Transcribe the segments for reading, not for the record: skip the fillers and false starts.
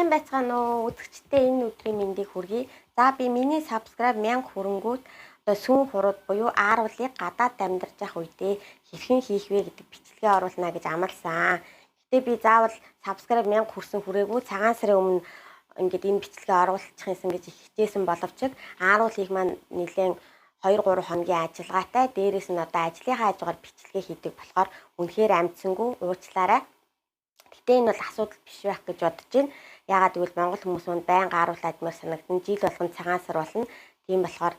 Сайн байцгаана уу? Үзэгчдээ энэ өдрийн мэндийг хүргэе. За би миний subscribe 1000 хүрэнгүүт одоо сүүн хурууд буюу ааруулыг гадаад амьдарч явах үедээ хэрхэн хийх вэ гэдэг бичлэгээ оруулна гэж амласан. Гэтэ би заавал subscribe 1000 хүрсэн хүрээгүй цагаан сарын өмнө ингээд энэ бичлэгээ оруулах юмсан гэж хичээсэн боловч ааруулыг маань нэлээд 2-3 хоногийн ажиллагаатай. Дээрээс нь одоо ажлынхаа хажуугаар бичлэгээ хийдэг болохоор үнэхээр амжсангүй уучлаарай. Гэтэ энэ бол асуудал биш байх гэж бодож байна. Яагаад гэвэл монгол хүмүүс мөн байнга ааруулаад мөр санагдана. Жил болгон цагаан сар болно. Тийм болохоор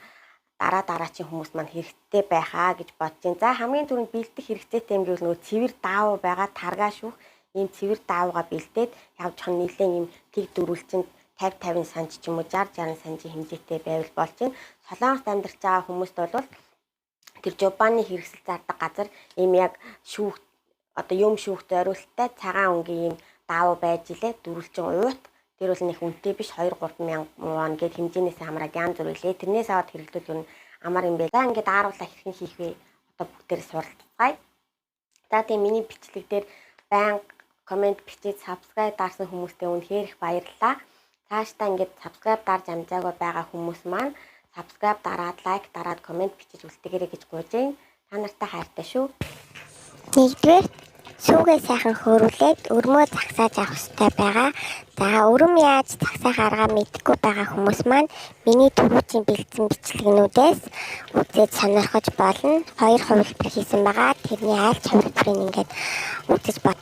дараачийн хүмүүс маань хэрэгтэй байхаа гэж бодож байна. За хамгийн түрүүнд бэлдэх хэрэгцээтэй юм гэвэл нөгөө цэвэр даавуу байгаа таргаа шүүх. Ийм цэвэр даавууга бэлдээд явж хань нэлээд ийм тэг дөрвөлжинд 50 санж ч юм уу 60 санжийн хэмжээтэй байвал болж байна. Солонгост амьдарч байгаа хүмүүст бол тэр Жупаны хэрэгсэл зардаг газар ийм яг шүүх одоо юм шүүх зориулттай цагаан өнгийн ийм даавуу байж илээ дөрвөлжин уут тэр бол нэг үнэтэй биш 2-3 мянган вон гэд хэмжээнээс хамраад янз бүр илээ тэрнээс аваад хэрэглүүл юу амар юм бэ. За ингээд ааруулаа хэрхэн хийх вэ одоо бүгдээр суралцгаая. За тийм миний бичлэг дээр байнга комент бичиж subscribe дарсан хүмүүстээ үнэхээр их баярлалаа. Цаашдаа ингээд subscribe дарж амжаагүй байгаа хүмүүс маань subscribe дараад лайк дараад комент бичиж үлдээгээрэй гэж гуйж байна. Та нартай хайртай шүү. Нэгдүгээр сүүгээ сайхан хөөрүүлээд өрмөө загсааж авах хэрэгтэй байгаа. За өрөм яаж загсаах аргаа мэдэхгүй байгаа хүмүүс маань миний түрүүчийн бэлдсэн бичлэгнүүдээс үзээд сонирхож болно. 2 хувилбар хийсэн байгаа. Тэрний айлч хувилбарыг ингээд үзэж бод.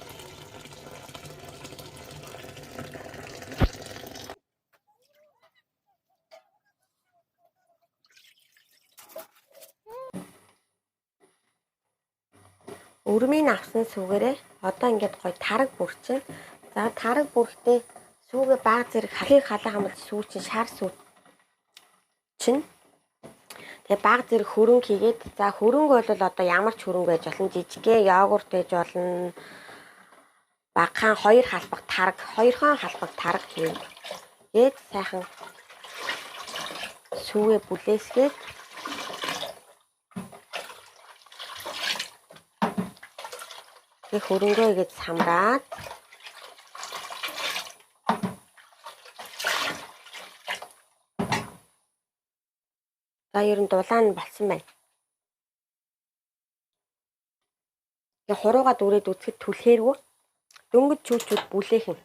Өрмийг авсан сүүгээрээ одоо ингээд гоё тараг бүрчин. За тараг бүрхтээ сүүгээ баг зэрэг хахыг халаа хамгаалж сүү чинь шар сүү чинь. Тэгээ баг зэрэг хөрөнгө хийгээд за хөрөнгө бол одоо ямар ч хөрөнгө байж болно. Жижигхэн йогурт байж болно. Багахан 2 халбаг тараг, 2 хон халбаг тараг хийгээд сайхан сүүгээ бүлээсгээд тэг хөрөнгөө ингэж самраад за ер нь дулаан нь болсон байна. Тэг хуруугаа дүрээд үзэхэд түлхээргүй дөнгөж чүүчүүд бүлээхэн.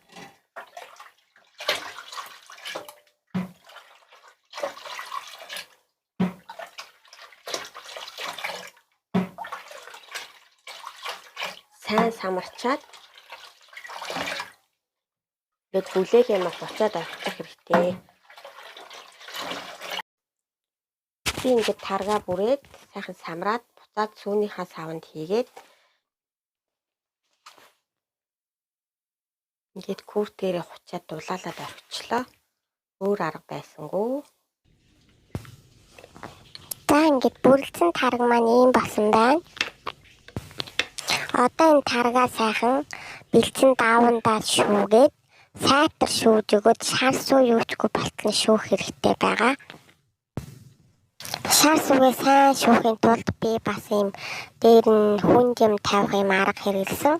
Сайн самарчаад тэгээд бүлээх юм буцаад авчих хэрэгтэй. Би ингээд таргаа бүрээд сайхан самраад буцаад сүүнийхаа савнд хийгээд ингээд күүртээрээ хучаад дулаалаад орчихлоо. Өөр арга байсангүй. За ингээд бүрлдсэн тарга маань ийм болсон байна. Одоо энэ таргаа сайхан бэлдсэн даавандаа шүүгээд сайтар шүүж өгөөд шар суу юучгүй болтон шүүх хэрэгтэй байгаа. Шар суугаа сайн шүүхийн тулд би бас ийм дээр нь хүнд юм тавих юм арга хэрэглэсэн.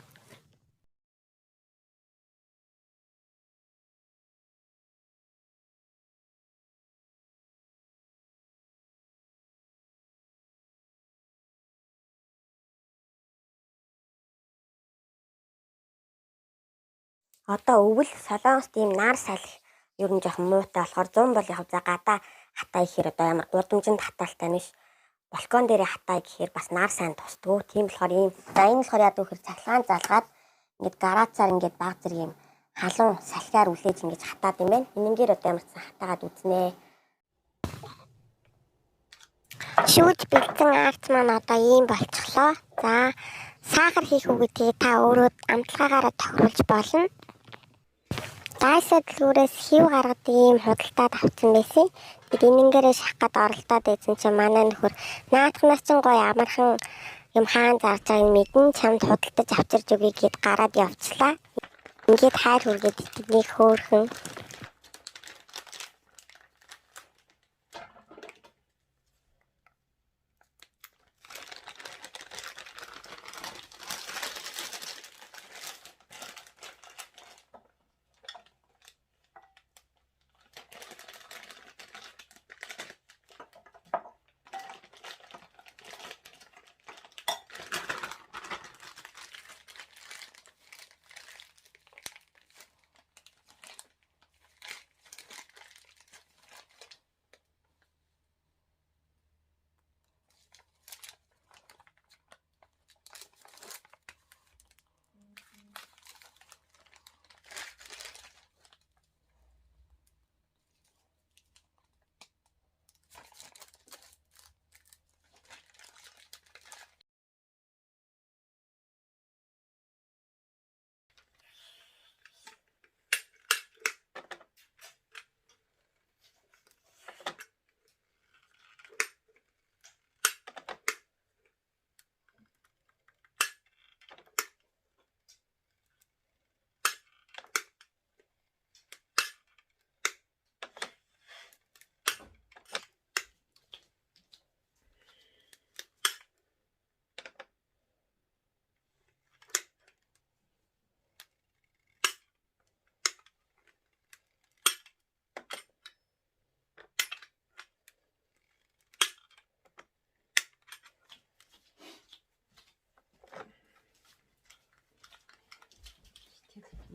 Одоо өвөл солонгост ийм нар салхи ер нь жоохон муутай болохоор 100 бол яг за гадаа хатаа ихээр одоо ямар гудамжинд хатаалтай биш. Балкон дээрээ хатаа гэхээр бас нар сайн тусдгүй. Тийм болохоор ийм за энэ болохоор яадаг вэхээр цахилгаан залгаад ингээд гараацаар ингээд баг зэрэг ийм халуун салхиар үлээж ингэж хатаад юм байна. Энэнгээр одоо ямар ч сан хатаагаад үзнэ. Шүүж бэлдсэн арц маань одоо ийм болчихлоо. За сахар хийх үгтэй та өөрөө амтлагаараа тохируулж болно. Дайсад лүүрээс хив гаргадаг ийм худалдаад авсан байсан. Тэгээд энэнгээрээ шахахад оролдоод байсан чинь манай нөхөр наадхнаас чинь гоё амархан юм хаан зарж байгааг мэдэн чамд худалдаж авчирж өгье гэд гараад явцлаа. Ингээд хайр хүргээд тэднийг хөөрхөн.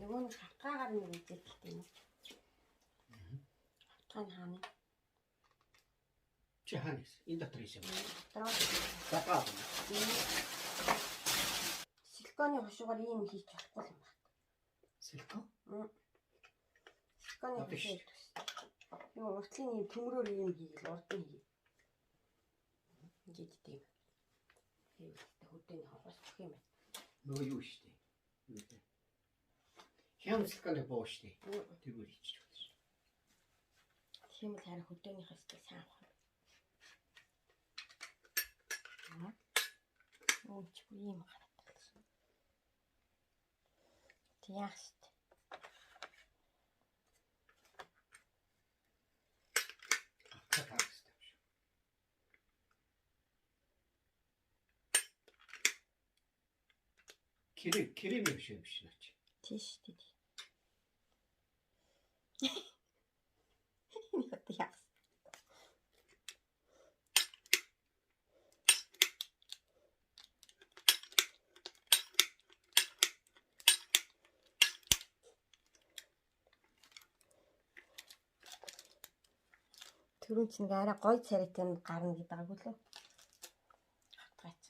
нөгөө нэг хавтгаагаар нэг үзээд гэдэг юм. Хавтгаа нь хаана? Чи хаана гэсэн? Энэ дотор ийшээ. Дотроо. Батгаа. Силиконы хушуугаар ийм хийж болохгүй юм байна. Силикон? Силиконы хушуу. Юу уртлын ийм төмрөөр ийм хийгээл урд нь хий. Ингээд тийм. Хөдөөний хаваас өгөх юм байна. Нөгөө юу штэ. Юу вэ? Хям силиконы боо штэ. Тэргээр хийчих болно шүү. Тийм л харин хөдөөнийхээс сайн авах юм. Өөч ийм гараад байна. Яах штэ. Кирим биш юм биш наач. Тийш тий. Яах. Түрүүн чинь арай гоё царайтай юм гарна гэдэг байгаагүй лөө. Хатгаач.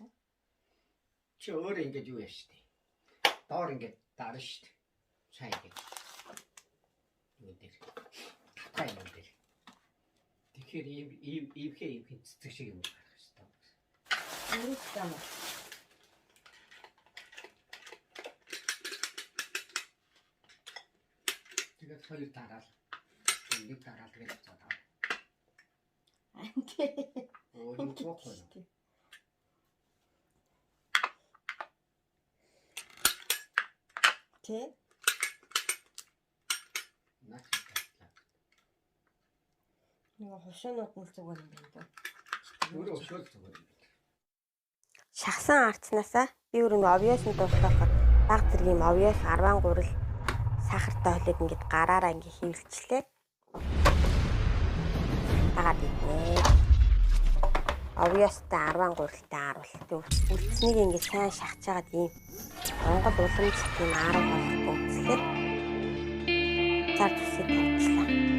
Чи өөр ингэж юу яа штэ. Доор ингэж дарна штэ. Сайн ингэ. Юу дээр. Хатгаа юм дээр. Тэгэхээр ийм цэцэг шиг юм гарах штэ. Юу юм. Тэгээд хоёр дараал. Нэг дараал тэгээд цаадаа. Анти. Оо юу бохгүй. Тэ? Наачлаа. Нөгөө хушуунууд нь зүгээр юм байна даа. Өөрөө өшөөл зүгээр юм байна. Шахсан арцнаасаа би өөрөө овёос нь дуусгахад баг зэргийн овёос 13 л сахартай холыг ингээд гараараа ингээд хөвлөчлээ. Дагаад иднэ. Овёостай 13-тай харуул. Үлдсэнийг ингээд сайн шахаж хагаад ийм Монгол уламжлалт юм 10 болох үзлээ. Цар төсөд тавьчлаа.